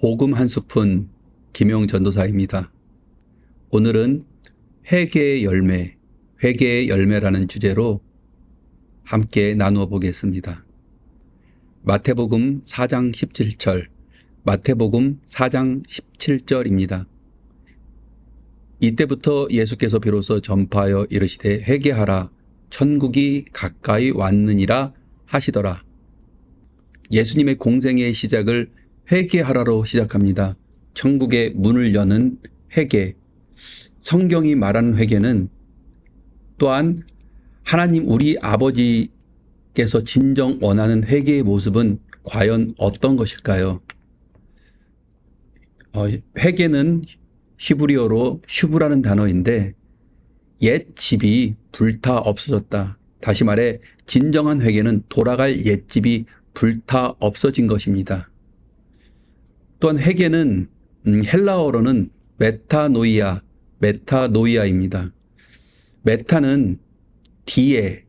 복음 한 스푼 김용 전도사입니다. 오늘은 회개의 열매, 회개의 열매라는 주제로 함께 나누어 보겠습니다. 마태복음 4장 17절, 마태복음 4장 17절입니다. 이때부터 예수께서 비로소 전파하여 이르시되 회개하라 천국이 가까이 왔느니라 하시더라. 예수님의 공생의 시작을 회개하라로 시작합니다. 천국의 문을 여는 회개. 성경이 말하는 회개는 또한 하나님 우리 아버지께서 진정 원하는 회개의 모습은 과연 어떤 것일까요? 회개는 히브리어로 슈브라는 단어인데 옛 집이 불타 없어졌다. 다시 말해 진정한 회개는 돌아갈 옛집이 불타 없어진 것입니다. 또한 회개는 헬라어로는 메타노이아입니다. 메타는 뒤에,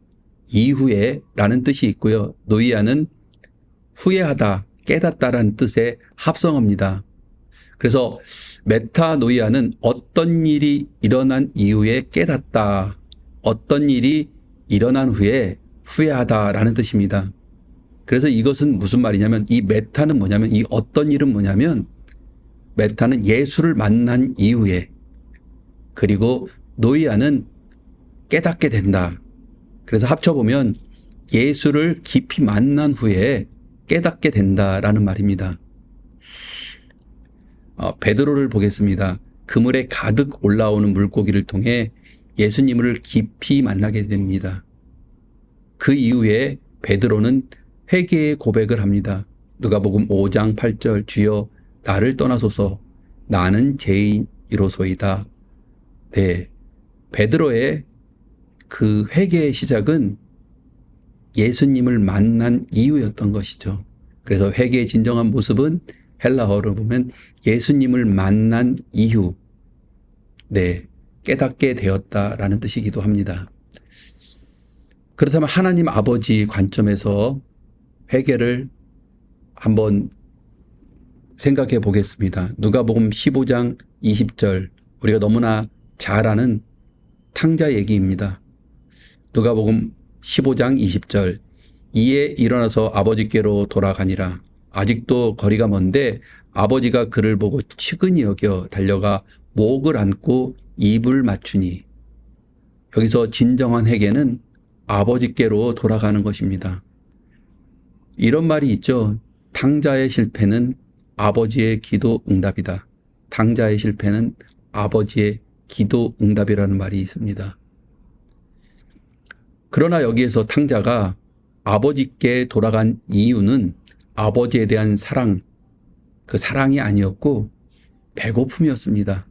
이후에 라는 뜻이 있고요. 노이아는 후회하다, 깨닫다라는 뜻의 합성어입니다. 그래서 메타노이아는 어떤 일이 일어난 이후에 깨닫다, 어떤 일이 일어난 후에 후회하다라는 뜻입니다. 그래서 이것은 무슨 말이냐면 이 메타는 뭐냐면 이 어떤 일은 뭐냐면 메타는 예수를 만난 이후에, 그리고 노이아는 깨닫게 된다. 그래서 합쳐보면 예수를 깊이 만난 후에 깨닫게 된다라는 말입니다. 베드로를 보겠습니다. 그물에 가득 올라오는 물고기를 통해 예수님을 깊이 만나게 됩니다. 그 이후에 베드로는 회개의 고백을 합니다. 누가복음 5장 8절 주여 나를 떠나소서 나는 죄인이로소이다. 네, 베드로의 그 회개의 시작은 예수님을 만난 이후였던 것이죠. 그래서 회개의 진정한 모습은 헬라어로 보면 예수님을 만난 이후, 네, 깨닫게 되었다라는 뜻이기도 합니다. 그렇다면 하나님 아버지 관점에서 회개를 한번 생각해 보겠습니다. 누가복음 15장 20절, 우리가 너무나 잘 아는 탕자 얘기입니다. 누가복음 15장 20절, 이에 일어나서 아버지께로 돌아가니라. 아직도 거리가 먼데 아버지가 그를 보고 측은히 여겨 달려가 목을 안고 입을 맞추니. 여기서 진정한 회개는 아버지께로 돌아가는 것입니다. 이런 말이 있죠. 탕자의 실패는 아버지의 기도 응답이다. 탕자의 실패는 아버지의 기도 응답이라는 말이 있습니다. 그러나 여기에서 탕자가 아버지께 돌아간 이유는 아버지에 대한 사랑, 그 사랑이 아니었고 배고픔이었습니다.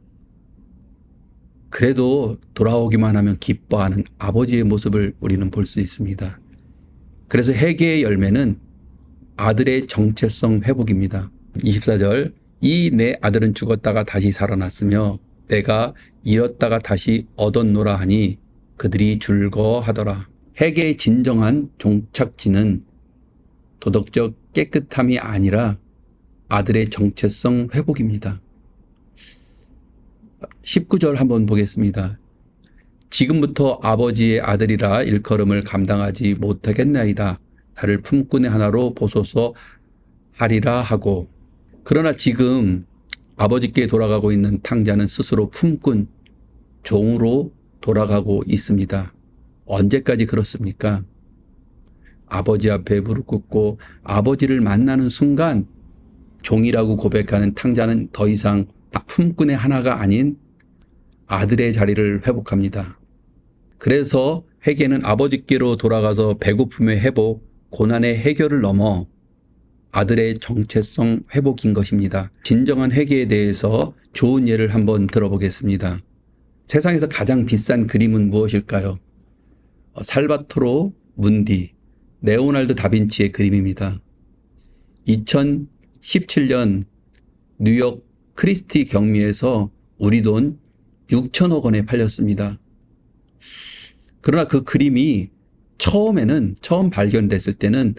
그래도 돌아오기만 하면 기뻐하는 아버지의 모습을 우리는 볼 수 있습니다. 그래서 회개의 열매는 아들의 정체성 회복입니다. 24절, 이 내 아들은 죽었다가 다시 살아났으며 내가 잃었다가 다시 얻었노라 하니 그들이 즐거워하더라. 회개의 진정한 종착지는 도덕적 깨끗함이 아니라 아들의 정체성 회복입니다. 19절 한번 보겠습니다. 지금부터 아버지의 아들이라 일컬음을 감당하지 못하겠나이다. 나를 품꾼의 하나로 보소서 하리라 하고. 그러나 지금 아버지께 돌아가고 있는 탕자는 스스로 품꾼, 종으로 돌아가고 있습니다. 언제까지 그렇습니까? 아버지 앞에 무릎 꿇고 아버지를 만나는 순간 종이라고 고백하는 탕자는 더 이상 품꾼의 하나가 아닌 아들의 자리를 회복합니다. 그래서 회개는 아버지께로 돌아가서 배고픔의 회복, 고난의 해결을 넘어 아들의 정체성 회복인 것입니다. 진정한 회개에 대해서 좋은 예를 한번 들어보겠습니다. 세상에서 가장 비싼 그림은 무엇일까요? 살바토로 문디, 레오날드 다빈치의 그림입니다. 2017년 뉴욕 크리스티 경미에서 우리 돈 6천억 원에 팔렸습니다. 그러나 그 그림이 처음 발견됐을 때는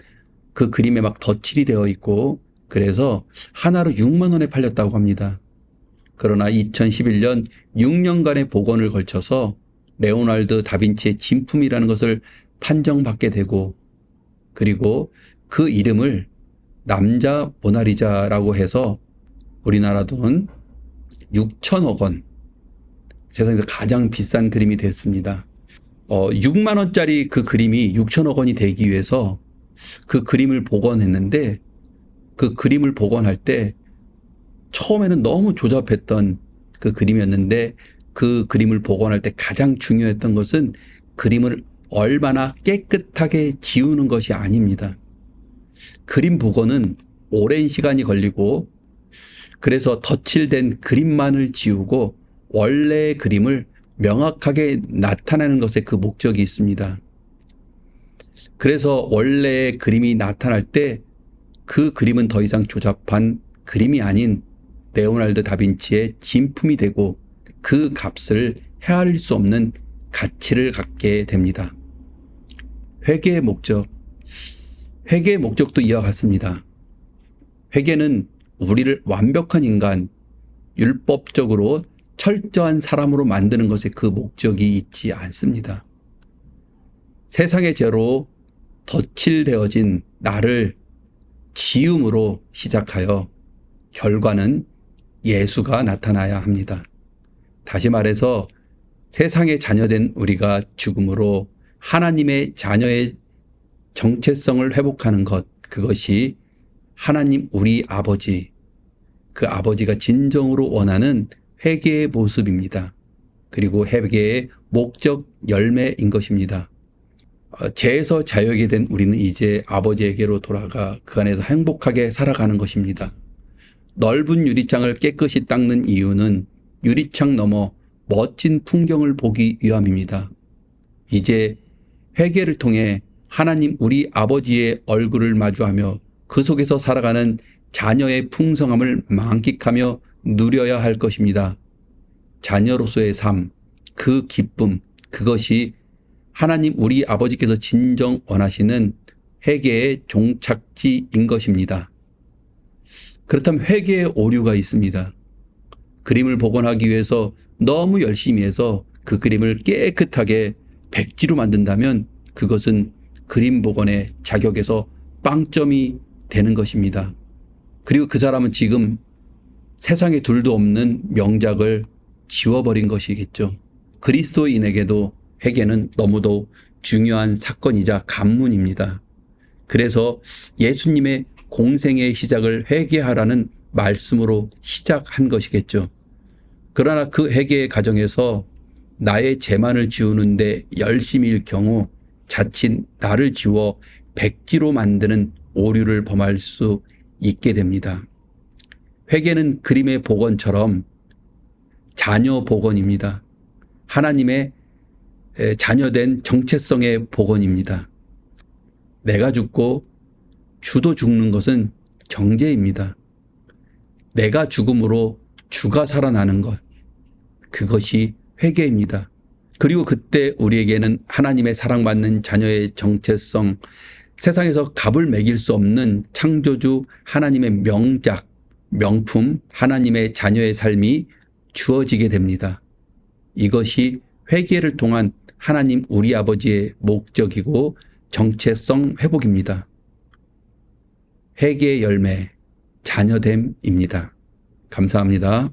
그 그림에 막 덧칠이 되어 있고 그래서 하나로 6만 원에 팔렸다고 합니다. 그러나 2011년 6년간의 복원을 걸쳐서 레오나르도 다빈치의 진품이라는 것을 판정받게 되고, 그리고 그 이름을 남자 모나리자라고 해서 우리나라 돈 6천억 원, 세상에서 가장 비싼 그림이 됐습니다. 6만 원짜리 그 그림이 6천억 원이 되기 위해서 그 그림을 복원했는데, 그 그림을 복원할 때 처음에는 너무 조잡했던 그 그림이었는데, 그 그림을 복원할 때 가장 중요했던 것은 그림을 얼마나 깨끗하게 지우는 것이 아닙니다. 그림 복원은 오랜 시간이 걸리고, 그래서 덧칠된 그림만을 지우고 원래의 그림을 명확하게 나타내는 것에 그 목적이 있습니다. 그래서 원래의 그림이 나타날 때 그 그림은 더 이상 조잡한 그림이 아닌 레오나르도 다빈치의 진품이 되고, 그 값을 헤아릴 수 없는 가치를 갖게 됩니다. 회개의 목적. 회개의 목적도 이와 같습니다. 회개는 우리를 완벽한 인간, 율법적으로 철저한 사람으로 만드는 것에 그 목적이 있지 않습니다. 세상의 죄로 덧칠되어진 나를 지음으로 시작하여 결과는 예수가 나타나야 합니다. 다시 말해서 세상의 자녀된 우리가 죽음으로 하나님의 자녀의 정체성을 회복하는 것, 그것이 하나님 우리 아버지, 그 아버지가 진정으로 원하는 회개의 모습입니다. 그리고 회개의 목적 열매인 것입니다. 죄에서 자유하게 된 우리는 이제 아버지에게로 돌아가 그 안에서 행복하게 살아가는 것입니다. 넓은 유리창을 깨끗이 닦는 이유는 유리창 너머 멋진 풍경을 보기 위함입니다. 이제 회개를 통해 하나님 우리 아버지의 얼굴을 마주하며 그 속에서 살아가는 자녀의 풍성함을 만끽하며 누려야 할 것입니다. 자녀로서의 삶, 그 기쁨, 그것이 하나님 우리 아버지께서 진정 원하시는 회개의 종착지인 것입니다. 그렇다면 회개의 오류가 있습니다. 그림을 복원하기 위해서 너무 열심히 해서 그 그림을 깨끗하게 백지로 만든다면 그것은 그림 복원의 자격에서 빵점이 되는 것입니다. 그리고 그 사람은 지금 세상에 둘도 없는 명작을 지워버린 것이겠죠. 그리스도인에게도 회개는 너무도 중요한 사건이자 관문입니다. 그래서 예수님의 공생의 시작을 회개하라는 말씀으로 시작한 것이겠죠. 그러나 그 회개의 과정에서 나의 죄만을 지우는데 열심일 경우 자칫 나를 지워 백지로 만드는 오류를 범할 수 있게 됩니다. 회개는 그림의 복원처럼 자녀 복원입니다. 하나님의 자녀된 정체성의 복원입니다. 내가 죽고 주도 죽는 것은 정죄입니다. 내가 죽음으로 주가 살아나는 것, 그것이 회개입니다. 그리고 그때 우리에게는 하나님의 사랑받는 자녀의 정체성, 세상에서 값을 매길 수 없는 창조주 하나님의 명작, 명품, 하나님의 자녀의 삶이 주어지게 됩니다. 이것이 회개를 통한 하나님 우리 아버지의 목적이고 정체성 회복입니다. 회개의 열매, 자녀됨입니다. 감사합니다.